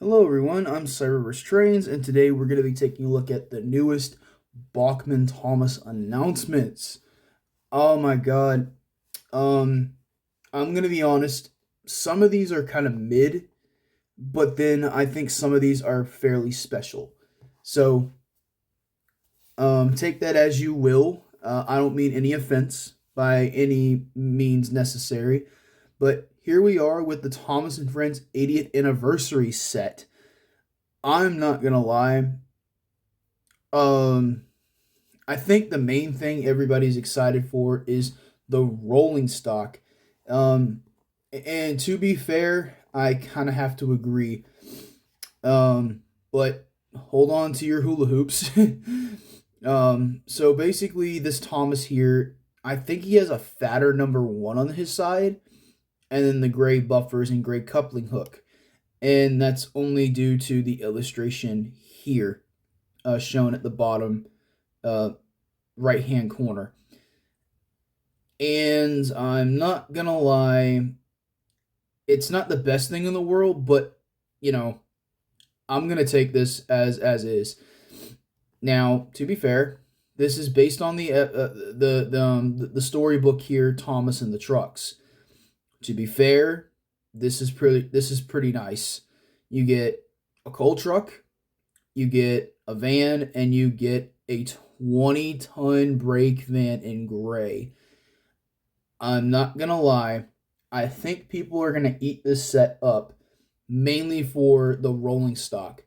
Hello everyone, I'm Cyberverse Trains, and today we're going to be taking a look at the newest Bachmann Thomas announcements. Oh my god. Um I'm going to be honest, some of these are kind of mid, but then I think some of these are fairly special. So, take that as you will. I don't mean any offense by any means necessary, but here we are with the Thomas and Friends 80th anniversary set. I'm not gonna lie. Um, I think the main thing everybody's excited for is the rolling stock. Um, and to be fair, I kind of have to agree. But hold on to your hula hoops. So basically, this Thomas here, I think he has a fatter number one on his side, and then the gray buffers and gray coupling hook. And that's only due to the illustration here, shown at the bottom uh, right hand corner. And I'm not gonna lie, it's not the best thing in the world, but you know, I'm gonna take this as is. Now, to be fair, this is based on the storybook here, Thomas and the Trucks. To be fair, this is pretty nice. You get a coal truck, you get a van, and you get a 20-ton brake van in gray. I'm not gonna lie, I think people are gonna eat this set up mainly for the rolling stock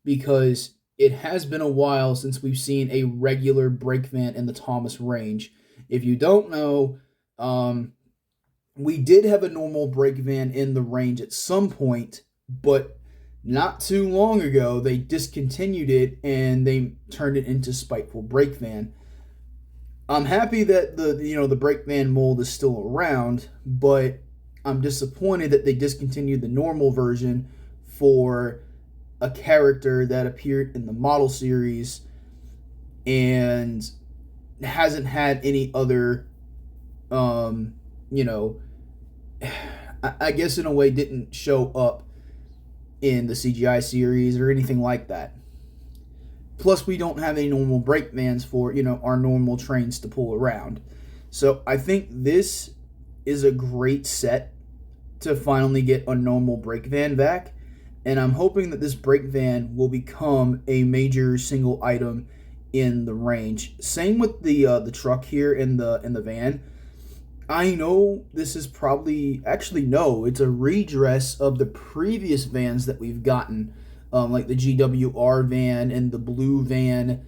because it has been a while since we've seen a regular brake van in the Thomas range. If you don't know, we did have a normal brake van in the range at some point, but not too long ago they discontinued it and they turned it into Spiteful Brake Van. I'm happy that the brake van mold is still around, but I'm disappointed that they discontinued the normal version for a character that appeared in the model series and hasn't had any other um you know I guess in a way didn't show up in the CGI series or anything like that. Plus, we don't have any normal brake vans for, our normal trains to pull around. So I think this is a great set to finally get a normal brake van back. And I'm hoping that this brake van will become a major single item in the range. Same with the truck here in the van. I know this is probably actually no, it's a redress of the previous vans that we've gotten, like the GWR van and the blue van.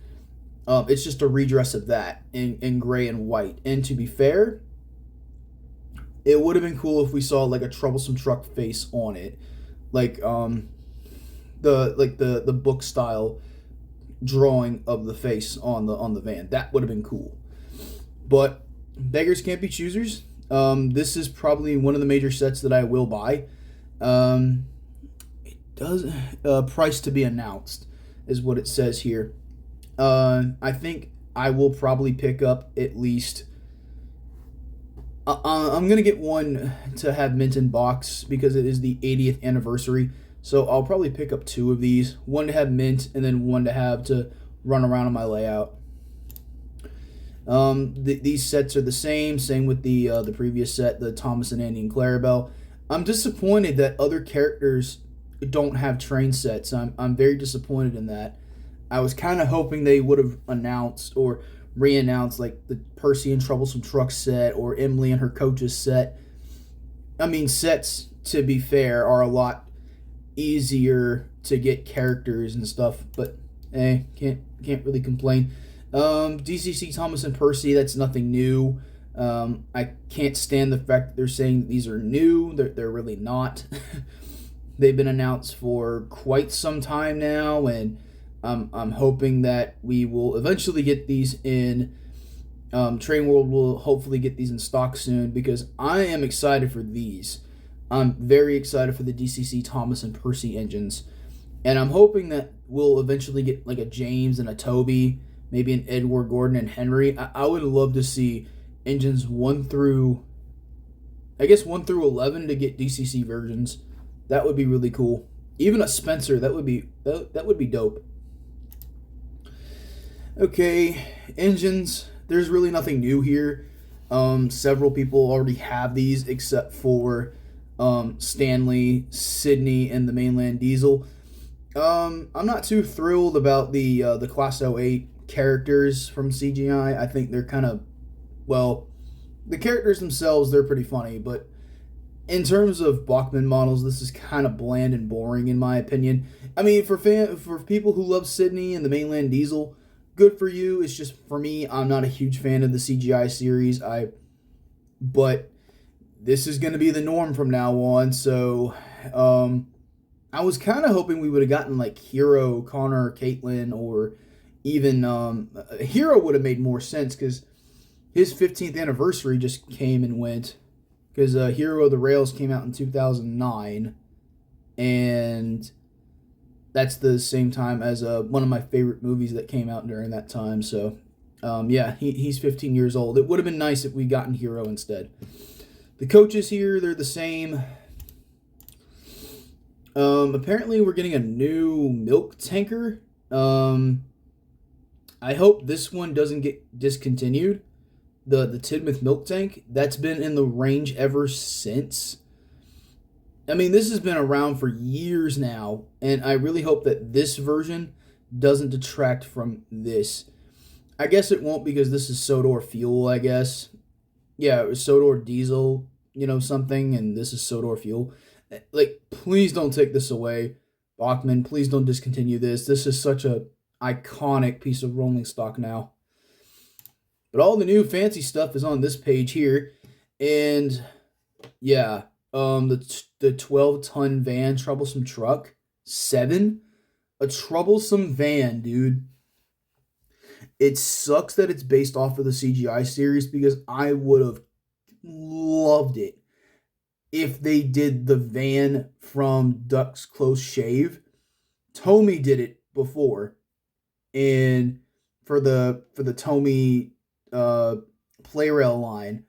It's just a redress of that in gray and white. And to be fair, it would have been cool if we saw like a Troublesome Truck face on it, like the book style drawing of the face on the van. That would have been cool, but beggars can't be choosers. This is probably one of the major sets that I will buy. It does price to be announced is what it says here. I think I will probably pick up at least. I'm gonna get one to have mint in box because it is the 80th anniversary. So I'll probably pick up two of these, one to have mint and then one to have to run around on my layout. These sets are the same with the previous set, the Thomas and Andy and Clarabelle. I'm disappointed that other characters don't have train sets. I'm very disappointed in that. I was kind of hoping they would have announced or re-announced like the Percy and Troublesome Truck set or Emily and her coaches set. I mean, sets, to be fair, are a lot easier to get characters and stuff, but can't really complain. DCC Thomas and Percy, that's nothing new. I can't stand the fact that they're saying these are new. They're really not. They've been announced for quite some time now, and I'm hoping that we will eventually get these in. Train World will hopefully get these in stock soon because I am excited for these. I'm very excited for the DCC Thomas and Percy engines, and I'm hoping that we'll eventually get like a James and a Toby, maybe an Edward, Gordon, and Henry. I would love to see engines 1 through 11 to get DCC versions. That would be really cool. Even a Spencer, that would be dope. Okay, engines. There's really nothing new here. Several people already have these, except for Stanley, Sydney, and the mainland diesel. I'm not too thrilled about the Class '08 characters from CGI. I think they're kind of, well, the characters themselves, they're pretty funny, but in terms of Bachmann models, this is kind of bland and boring in my opinion. I mean, for people who love Sydney and the mainland diesel, good for you. It's just for me, I'm not a huge fan of the CGI series. But this is going to be the norm from now on. So, I was kind of hoping we would have gotten like Hero, Connor, Caitlin, or even Hero would have made more sense because his 15th anniversary just came and went. Because Hero of the Rails came out in 2009, and that's the same time as one of my favorite movies that came out during that time. So, yeah, he's 15 years old. It would have been nice if we gotten Hero instead. The coaches here, they're the same. Apparently, we're getting a new milk tanker. I hope this one doesn't get discontinued. The Tidmouth milk tank, that's been in the range ever since. I mean, this has been around for years now, and I really hope that this version doesn't detract from this. I guess it won't because this is Sodor fuel, I guess. Yeah, it was Sodor diesel, something, and this is Sodor fuel. Like, please don't take this away. Bachmann, please don't discontinue this. This is such a iconic piece of rolling stock now. But all the new fancy stuff is on this page here. And yeah, the 12-ton van troublesome truck, 7, a troublesome van, dude. It sucks that it's based off of the CGI series because I would have loved it if they did the van from Duck's Close Shave. Tommy did it before, and for the Tommy Playrail line,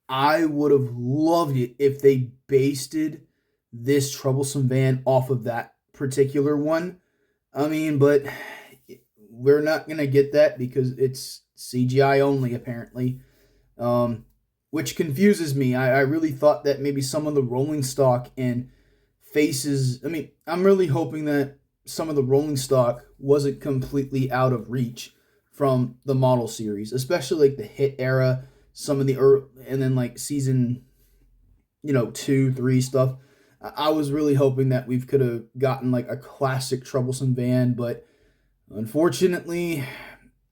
I would have loved it if they basted this troublesome van off of that particular one. I mean, but we're not gonna get that because it's CGI only, apparently, which confuses me. I really thought that maybe some of the rolling stock and faces. I mean, I'm really hoping that some of the rolling stock wasn't completely out of reach from the model series, especially like the hit era, some of the and then like season, 2, 3 stuff. I was really hoping that we could have gotten like a classic troublesome van, but unfortunately,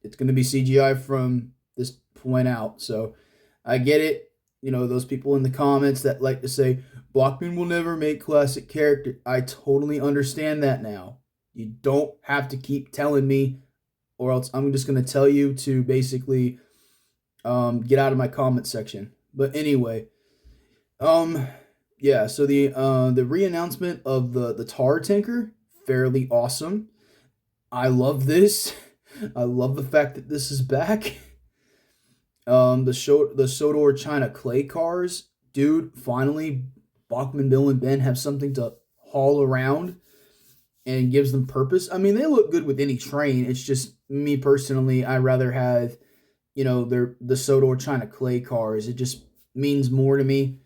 it's going to be CGI from this point out. So I get it. Those people in the comments that like to say Bachmann will never make classic character. I totally understand that now. You don't have to keep telling me, or else I'm just going to tell you to basically get out of my comment section. But anyway, yeah. So the re-announcement of the tar tanker, fairly awesome. I love this. I love the fact that this is back. The Sodor China clay cars, dude. Finally, Bachmann, Bill, and Ben have something to haul around and gives them purpose. I mean, they look good with any train. It's just me personally. I rather have, the Sodor China clay cars. It just means more to me.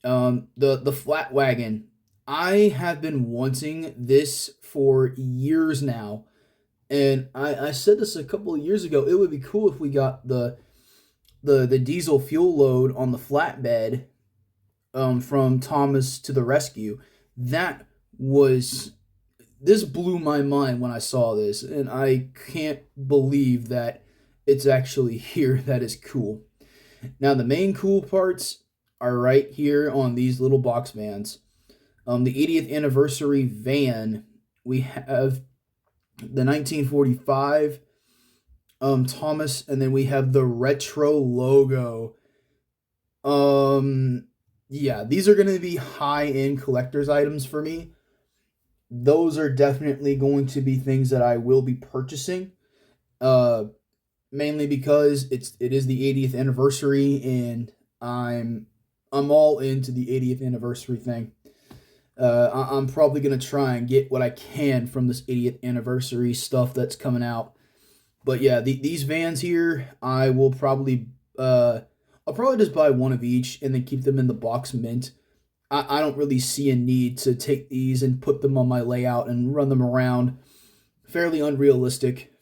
The flat wagon. I have been wanting this for years now, and I said this a couple of years ago. It would be cool if we got the diesel fuel load on the flatbed from Thomas to the Rescue. That was this blew my mind when I saw this, and I can't believe that it's actually here. That is cool. Now the main cool parts are right here on these little box vans. The 80th anniversary van, we have the 1945 Thomas, and then we have the retro logo. Yeah, these are going to be high-end collector's items for me. Those are definitely going to be things that I will be purchasing. Mainly because it is the 80th anniversary, and I'm all into the 80th anniversary thing. I'm probably gonna try and get what I can from this 80th anniversary stuff that's coming out. But yeah, these vans here, I'll probably just buy one of each and then keep them in the box mint. I don't really see a need to take these and put them on my layout and run them around. Fairly unrealistic.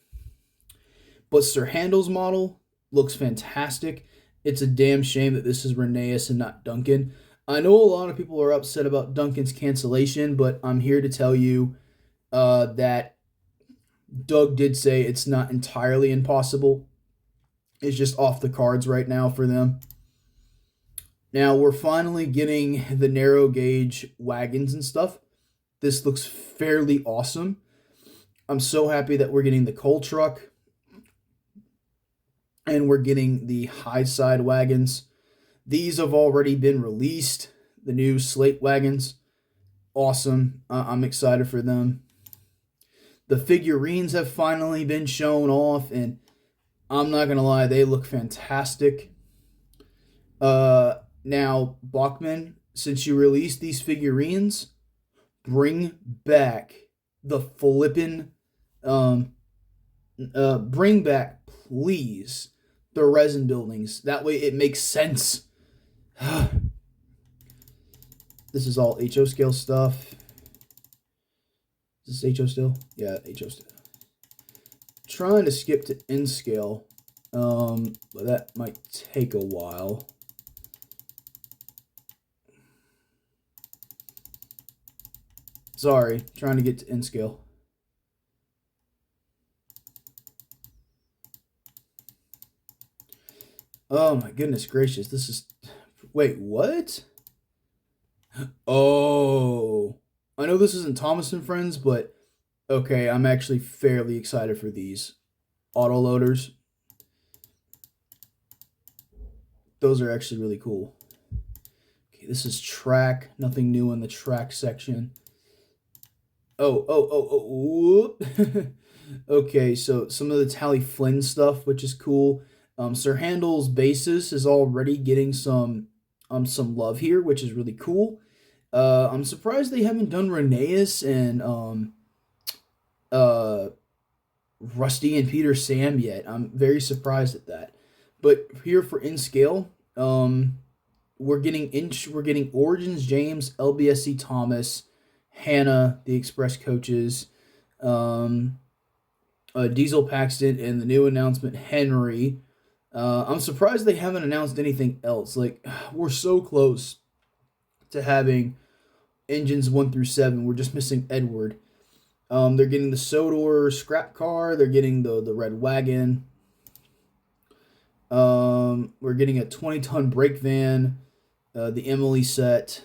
But Sir Handel's model looks fantastic. It's a damn shame that this is Rheneas and not Duncan. I know a lot of people are upset about Duncan's cancellation, but I'm here to tell you that Doug did say it's not entirely impossible. It's just off the cards right now for them. Now we're finally getting the narrow gauge wagons and stuff. This looks fairly awesome. I'm so happy that we're getting the coal truck and we're getting the high side wagons. These have already been released, the new slate wagons. Awesome. I'm excited for them. The figurines have finally been shown off, and I'm not going to lie, they look fantastic. Now, Bachmann, since you released these figurines, bring back the flippin', bring back, please, the resin buildings. That way it makes sense. This is all HO scale stuff. Is this HO still? Yeah, HO still. Trying to skip to N scale, but that might take a while. Sorry, trying to get to N scale. Oh my goodness gracious, this is... Wait, what? Oh, I know this isn't Thomas and Friends, but okay, I'm actually fairly excited for these auto loaders. Those are actually really cool. Okay, this is track. Nothing new in the track section. Oh. Okay, so some of the Tally Flynn stuff, which is cool. Sir Handel's basis is already getting some love here, which is really cool. I'm surprised they haven't done Rheneas and Rusty and Peter Sam yet. I'm very surprised at that. But here for in scale, we're getting Origins James, LBSC Thomas, Hannah, the Express coaches, Diesel Paxton, and the new announcement Henry. I'm surprised they haven't announced anything else. Like, we're so close to having engines 1 through 7. We're just missing Edward. They're getting the Sodor scrap car. They're getting the red wagon. We're getting a 20-ton brake van. The Emily set.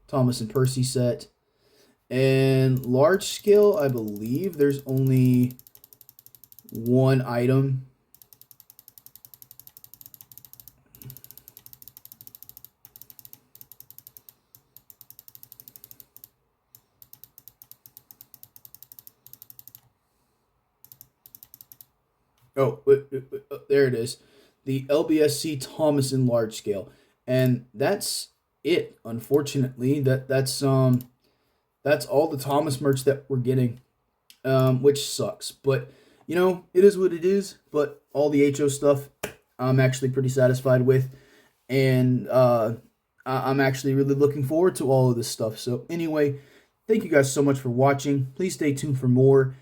Thomas and Percy set. And large scale, I believe there's only one item. Oh, there it is. The LBSC Thomas in large scale. And that's it, unfortunately. That's all the Thomas merch that we're getting, which sucks. But, it is what it is. But all the HO stuff, I'm actually pretty satisfied with. And I'm actually really looking forward to all of this stuff. So anyway, thank you guys so much for watching. Please stay tuned for more.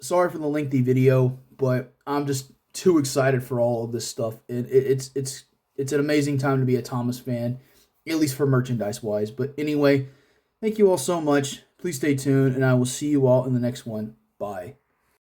Sorry for the lengthy video, but I'm just too excited for all of this stuff. It's an amazing time to be a Thomas fan, at least for merchandise wise. But anyway, thank you all so much. Please stay tuned, and I will see you all in the next one. Bye.